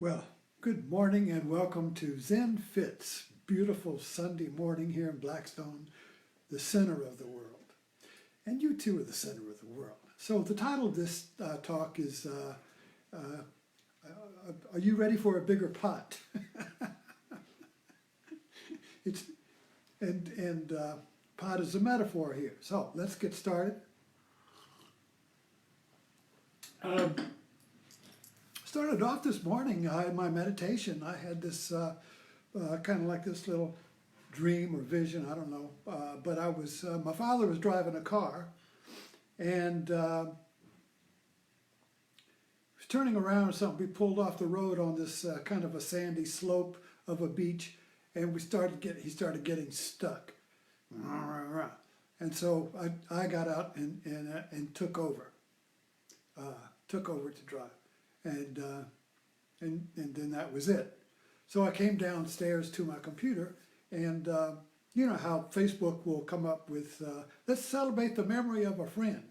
Well, good morning and welcome to Zen Fits. Beautiful Sunday morning here in Blackstone, the center of the world. And you too are the center of the world. So the title of this talk is, Are you ready for a bigger pot? it's and Pot is a metaphor here. So let's get started. Started off this morning in my meditation. I had this kind of like this little dream or vision, I don't know. But I was, my father was driving a car and was turning around or something. We pulled off the road on this kind of a sandy slope of a beach, and he started getting stuck. And so I got out and took over to drive. And then that was it. So I came downstairs to my computer, and you know how Facebook will come up with, let's celebrate the memory of a friend.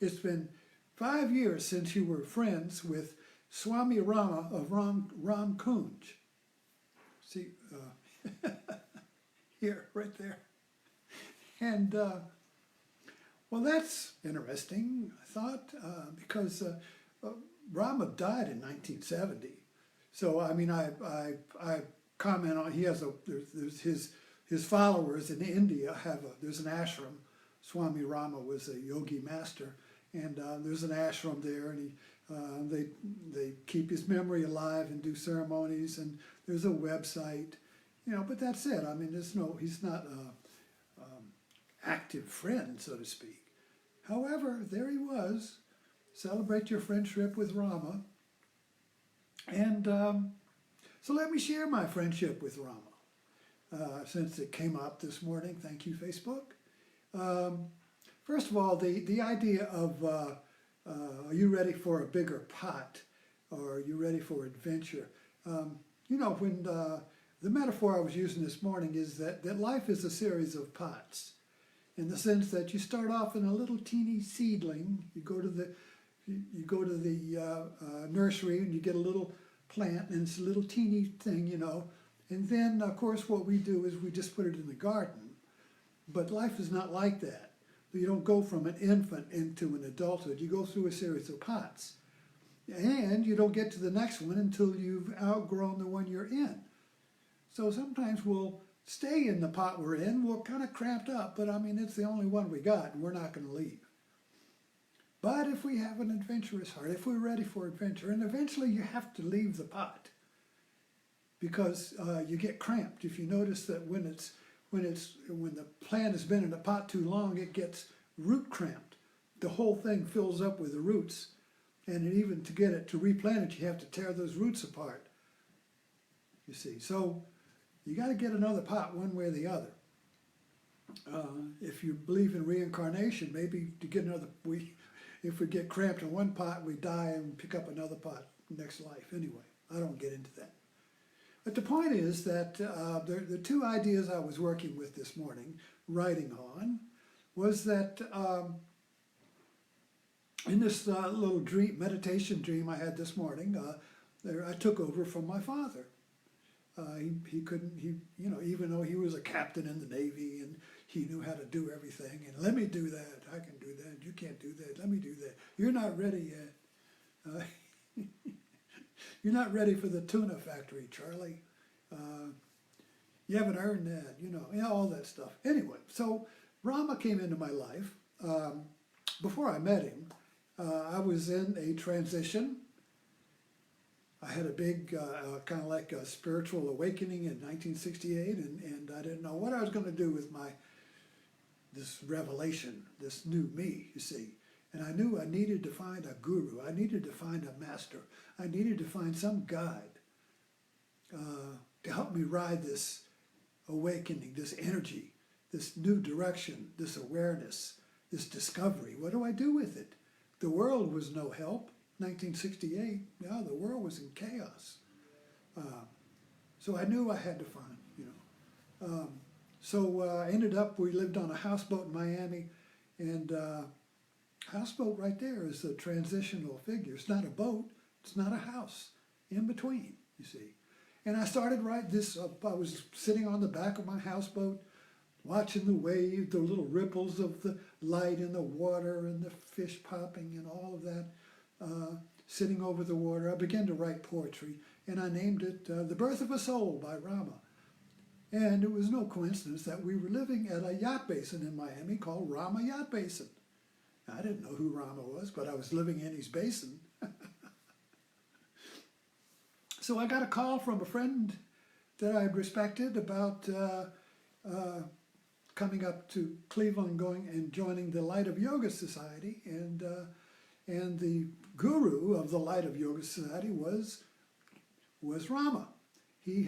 It's been 5 years since you were friends with Swami Rama of Ram Kunj. See, here, right there. And well, that's interesting, I thought, because Rama died in 1970. So I mean, I comment on, he has there's his followers in India there's an ashram. Swami Rama was a yogi master, and there's an ashram there, and they keep his memory alive and do ceremonies, and there's a website, you know. But that's it. I mean, he's not a active friend, so to speak. However, there he was. Celebrate your friendship with Rama. And so let me share my friendship with Rama, since it came up this morning. Thank you, Facebook. First of all, the idea of are you ready for a bigger pot, or are you ready for adventure? You know, when the metaphor I was using this morning is that life is a series of pots, in the sense that you start off in a little teeny seedling. You go to the nursery and you get a little plant, and it's a little teeny thing, you know. And then, of course, what we do is we just put it in the garden. But life is not like that. You don't go from an infant into an adulthood. You go through a series of pots. And you don't get to the next one until you've outgrown the one you're in. So sometimes we'll stay in the pot we're in. We're kind of cramped up, but I mean, it's the only one we got, and we're not going to leave. But if we have an adventurous heart, if we're ready for adventure, and eventually you have to leave the pot, because you get cramped. If you notice that when the plant has been in the pot too long, it gets root cramped. The whole thing fills up with the roots, and even to get it to replant it, you have to tear those roots apart. You see, so you got to get another pot one way or the other. If you believe in reincarnation, maybe to get another, if we get cramped in one pot, we die and pick up another pot next life. Anyway, I don't get into that. But the point is that the two ideas I was working with this morning, writing on, was that in this little meditation dream I had this morning, I took over from my father. You know, even though he was a captain in the Navy and he knew how to do everything, and let me do that, I can do that, you can't do that, let me do that. You're not ready yet. You're not ready for the tuna factory, Charlie. You haven't earned that, you know, all that stuff. Anyway, so Rama came into my life. Before I met him, I was in a transition. I had a big kind of like a spiritual awakening in 1968, and I didn't know what I was going to do with this revelation, this new me, you see. And I knew I needed to find a guru. I needed to find a master. I needed to find some guide to help me ride this awakening, this energy, this new direction, this awareness, this discovery. What do I do with it? The world was no help. 1968, yeah, the world was in chaos. So I knew I had to find, you know. So I ended up, we lived on a houseboat in Miami, and houseboat right there is a transitional figure. It's not a boat, it's not a house, in between, you see. And I started writing this, I was sitting on the back of my houseboat, watching the wave, the little ripples of the light in the water and the fish popping and all of that, sitting over the water. I began to write poetry, and I named it The Birth of a Soul by Rama. And it was no coincidence that we were living at a yacht basin in Miami called Rama Yacht Basin. I didn't know who Rama was, but I was living in his basin. So I got a call from a friend that I respected about coming up to Cleveland, going and joining the Light of Yoga Society, and the guru of the Light of Yoga Society was Rama. He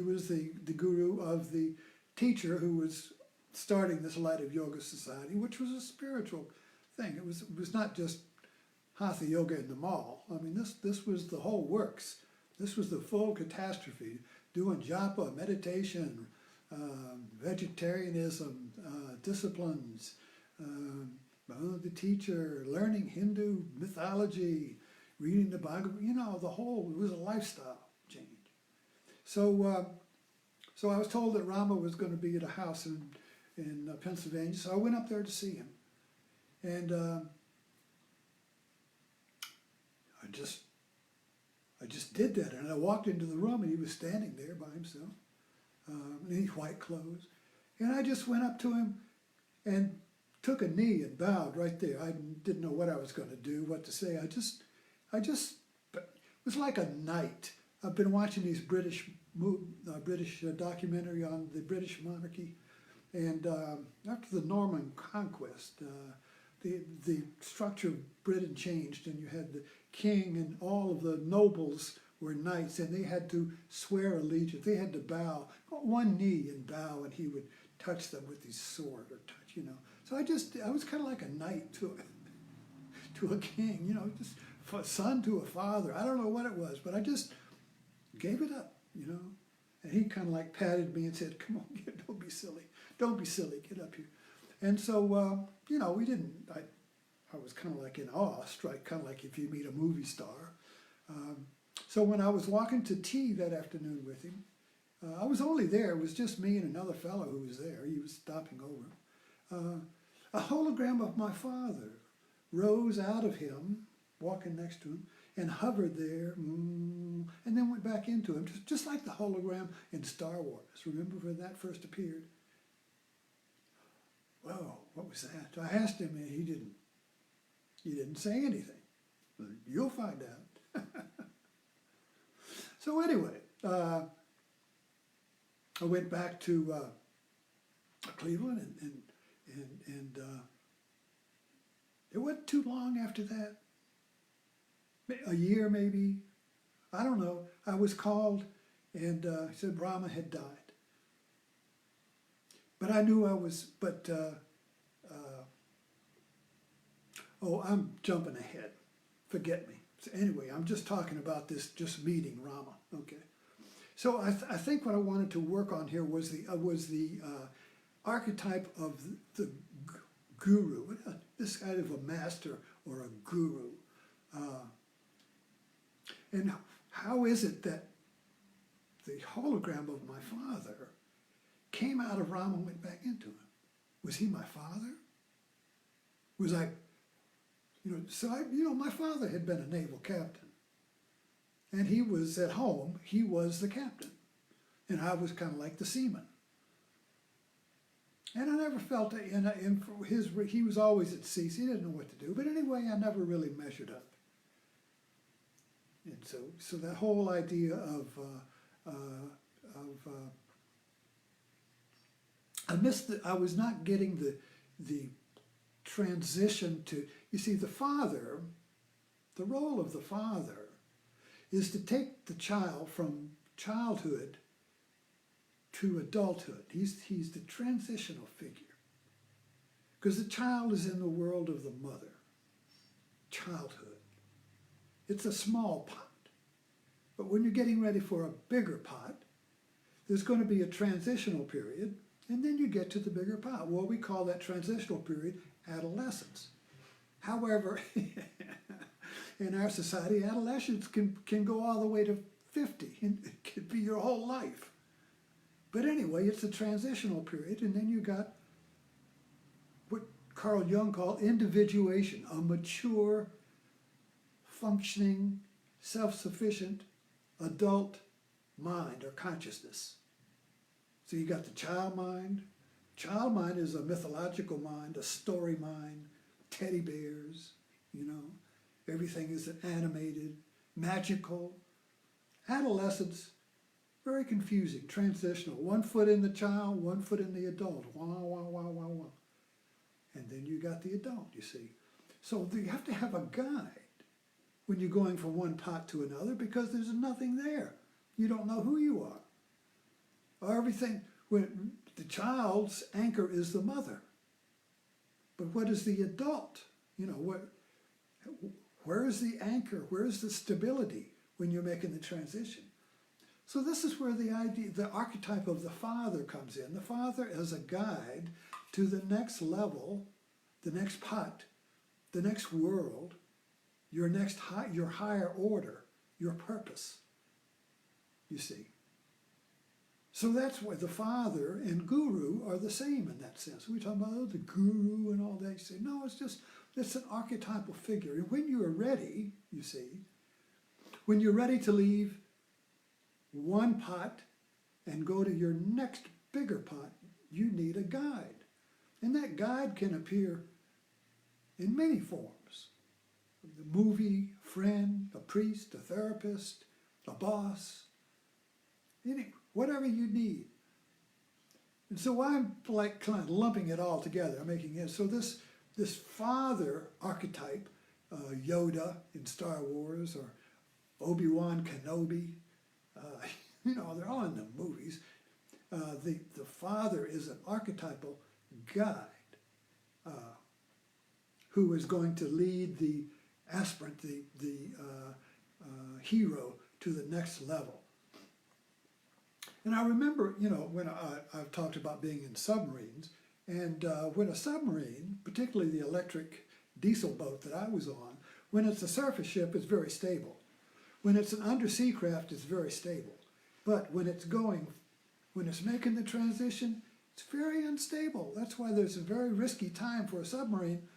was the guru of the teacher who was starting this Light of Yoga Society, which was a spiritual thing. It was not just Hatha Yoga in the mall. I mean, this was the whole works. This was the full catastrophe, doing japa, meditation, vegetarianism, disciplines, the teacher, learning Hindu mythology, reading the Bhagavad, it was a lifestyle change. So I was told that Rama was going to be at a house in Pennsylvania, so I went up there to see him. And I just did that, and I walked into the room, and he was standing there by himself, in his white clothes. And I just went up to him and took a knee and bowed right there. I didn't know what I was going to do, what to say. It was like a night. I've been watching these British documentary on the British monarchy, and after the Norman conquest, the structure of Britain changed, and you had the king and all of the nobles were knights, and they had to swear allegiance. They had to bow, one knee and bow, and he would touch them with his sword or touch, So I was kind of like a knight to a king, just a son to a father. I don't know what it was, but I just gave it up, And he kind of like patted me and said, "Come on, don't be silly. Don't be silly, get up here." And so, we didn't, I was kind of like in awe, struck, kind of like if you meet a movie star. So when I was walking to tea that afternoon with him, I was only there, it was just me and another fellow who was there. He was stopping over. A hologram of my father rose out of him, walking next to him, and hovered there, and then went back into him, just like the hologram in Star Wars. Remember when that first appeared? Whoa, what was that? I asked him, and he didn't say anything. You'll find out. So anyway, I went back to Cleveland, and it wasn't too long after that. A year maybe, I don't know. I was called, and he said Rama had died. But I knew I'm jumping ahead. Forget me. So anyway, I'm just talking about this, just meeting Rama. Okay. So I think what I wanted to work on here was the archetype of the guru, this kind of a master or a guru. And how is it that the hologram of my father came out of Rama and went back into him? Was he my father? Was I, my father had been a naval captain. And he was at home, he was the captain. And I was kind of like the seaman. And I never felt that, he was always at sea, so he didn't know what to do. But anyway, I never really measured up. And so that whole idea of I was not getting the transition to, you see, the role of the father is to take the child from childhood to adulthood. He's the transitional figure. Because the child is in the world of the mother, childhood. It's a small pot. But when you're getting ready for a bigger pot, there's going to be a transitional period, and then you get to the bigger pot. Well, we call that transitional period adolescence. However, in our society, adolescence can go all the way to 50, and it could be your whole life. But anyway, it's a transitional period, and then you got what Carl Jung called individuation, a mature, functioning, self-sufficient adult mind or consciousness. So you got the child mind. Child mind is a mythological mind, a story mind, teddy bears, everything is animated, magical. Adolescence, very confusing, transitional. 1 foot in the child, 1 foot in the adult. Wah, wah, wah, wah, wah. And then you got the adult, you see. So you have to have a guide when you're going from one pot to another because there's nothing there. You don't know who you are. Everything, when the child's anchor is the mother. But what is the adult? Where is the anchor? Where is the stability when you're making the transition? So this is where the idea, the archetype of the father comes in. The father as a guide to the next level, the next pot, the next world, your higher order, your purpose, you see. So that's why the father and guru are the same in that sense. We talk about the guru and all that. You say, no, it's an archetypal figure. And when you are ready, you see, when you're ready to leave one pot and go to your next bigger pot, you need a guide. And that guide can appear in many forms. The movie, friend, a priest, a therapist, a boss, whatever you need. And so I'm like kind of lumping it all together. I'm making it. So this father archetype, Yoda in Star Wars or Obi-Wan Kenobi, they're all in the movies. The father is an archetypal guide who is going to lead the aspirant, the hero to the next level. And I remember, when I've talked about being in submarines, and when a submarine, particularly the electric diesel boat that I was on, when it's a surface ship, it's very stable. When it's an undersea craft, it's very stable. But when it's making the transition, it's very unstable. That's why there's a very risky time for a submarine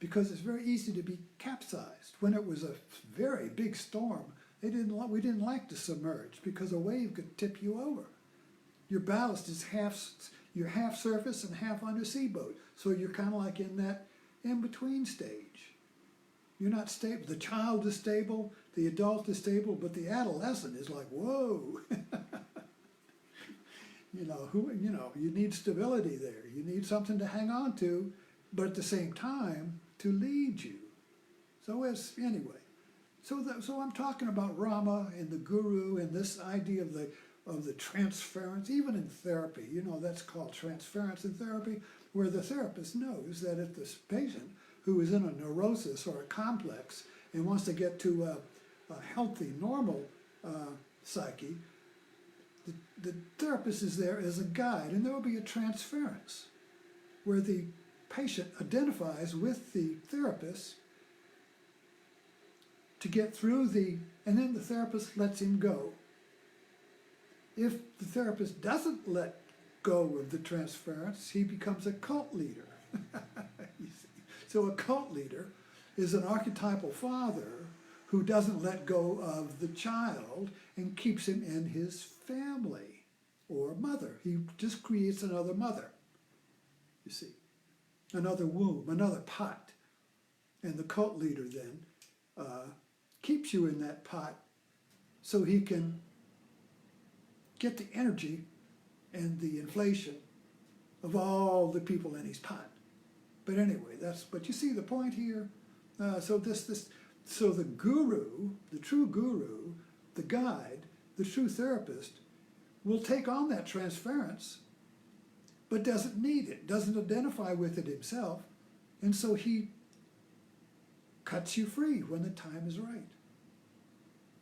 because it's very easy to be capsized. When it was a very big storm, we didn't like to submerge because a wave could tip you over. Your ballast is you're half surface and half undersea boat. So you're kind of like in that in-between stage. You're not stable. The child is stable, the adult is stable, but the adolescent is like, whoa. You need stability there. You need something to hang on to, but at the same time, to lead you. So anyway. So I'm talking about Rama and the guru and this idea of the transference, even in therapy. That's called transference in therapy, where the therapist knows that if this patient who is in a neurosis or a complex and wants to get to a healthy, normal psyche, the therapist is there as a guide, and there will be a transference where the patient identifies with the therapist to get through and then the therapist lets him go. If the therapist doesn't let go of the transference, he becomes a cult leader. You see? So a cult leader is an archetypal father who doesn't let go of the child and keeps him in his family or mother. He just creates another mother, you see, another womb, another pot. And the cult leader then keeps you in that pot so he can get the energy and the inflation of all the people in his pot. But anyway, but you see the point here? So the guru, the true guru, the guide, the true therapist, will take on that transference, but doesn't need it, doesn't identify with it himself, and so he cuts you free when the time is right.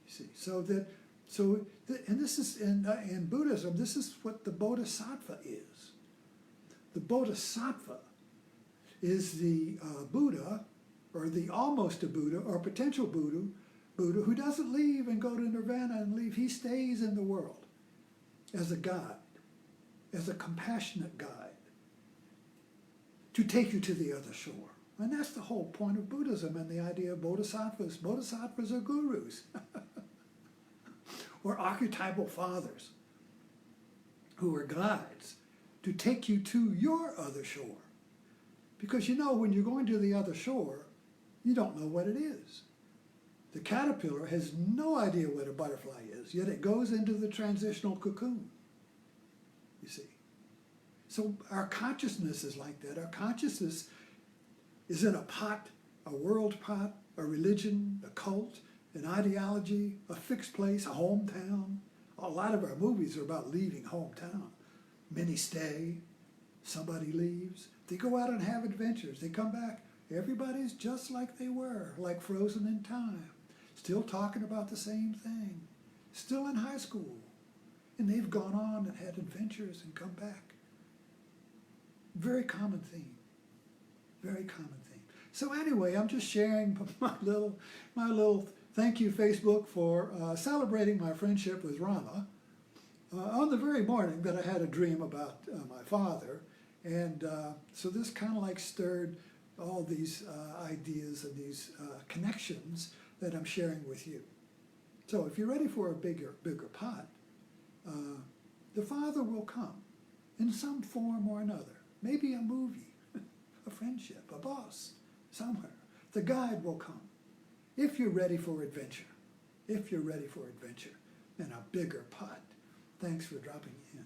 You see, and this is in Buddhism, this is what the Bodhisattva is. The Bodhisattva is the Buddha, or the almost a Buddha, or potential Buddha, Buddha, who doesn't leave and go to nirvana and leave. He stays in the world as a guide, as a compassionate guide, to take you to the other shore. And that's the whole point of Buddhism and the idea of bodhisattvas. Bodhisattvas are gurus or archetypal fathers who are guides to take you to your other shore. Because you know, when you're going to the other shore, you don't know what it is. The caterpillar has no idea what a butterfly is, yet it goes into the transitional cocoon, you see. So our consciousness is like that. Our consciousness is in a pot, a world pot, a religion, a cult, an ideology, a fixed place, a hometown. A lot of our movies are about leaving hometown. Many stay, somebody leaves. They go out and have adventures. They come back. Everybody's just like they were, like frozen in time. Still talking about the same thing. Still in high school. And they've gone on and had adventures and come back. Very common theme. Very common theme. So anyway, I'm just sharing my little thank you Facebook for celebrating my friendship with Rama on the very morning that I had a dream about my father. And so this kind of like stirred all these ideas and these connections that I'm sharing with you. So if you're ready for a bigger pot, the Father will come in some form or another. Maybe a movie, a friendship, a boss, somewhere. The guide will come. If you're ready for adventure, if you're ready for adventure in a bigger pot. Thanks for dropping in.